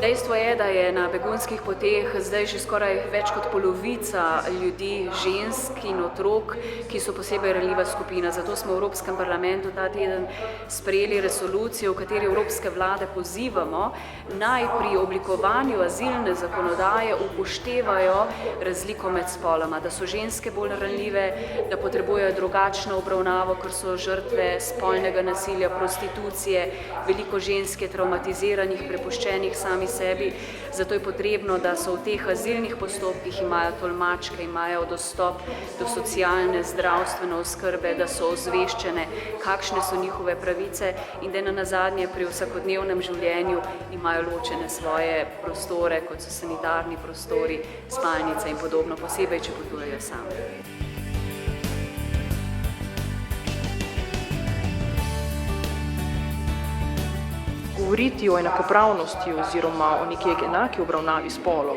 Dejstvo je, da je na begunskih poteh zdaj že skoraj več kot polovica ljudi, žensk in otrok, ki so posebej ranljiva skupina. Zato smo v Evropskem parlamentu ta teden sprejeli resolucijo, v kateri evropske vlade pozivamo, naj pri oblikovanju azilne zakonodaje upoštevajo razliko med spoloma, da so ženske bolj ranljive, da potrebujejo drugačno obravnavo, ker so žrtve spolnega nasilja, prostitucije, veliko žensk je traumatiziranih, prepuščenih sami sebi, zato je potrebno, da so v teh azilnih postopkih imajo tolmačke, imajo dostop do socialne, zdravstvene oskrbe, da so ozveščene, kakšne so njihove pravice in da nazadnje pri vsakodnevnem življenju imajo ločene svoje prostore, kot so sanitarni prostori, spalnice in podobno, posebej, če potujejo sami. Govoriti o enakopravnosti oziroma o neki enaki obravnavi spolov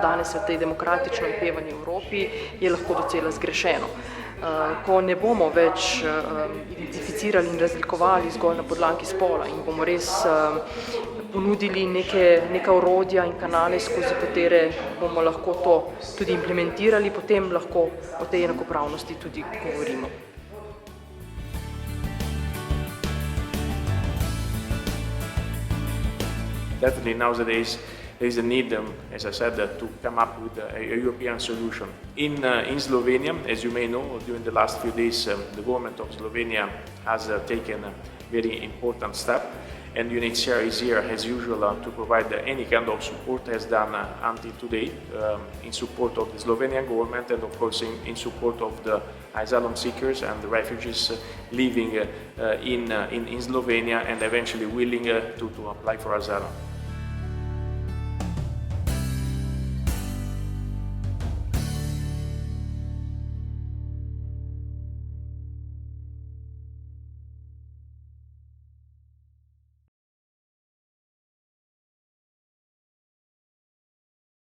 danes v tej demokratično upevani Evropi je lahko docela zgrešeno. Ko ne bomo več identificirali in razlikovali zgolj na podlagi spola in bomo res ponudili neka orodja in kanale, skozi katere bomo lahko to tudi implementirali, potem lahko o tej enakopravnosti tudi govorimo. Definitely nowadays there is a need, as I said, to come up with a European solution. In Slovenia, as you may know, during the last few days, the government of Slovenia has taken a very important step, and UNHCR is here, as usual, to provide any kind of support, has done until today, in support of the Slovenian government and, of course, in support of the asylum seekers and the refugees living in Slovenia and eventually willing to apply for asylum.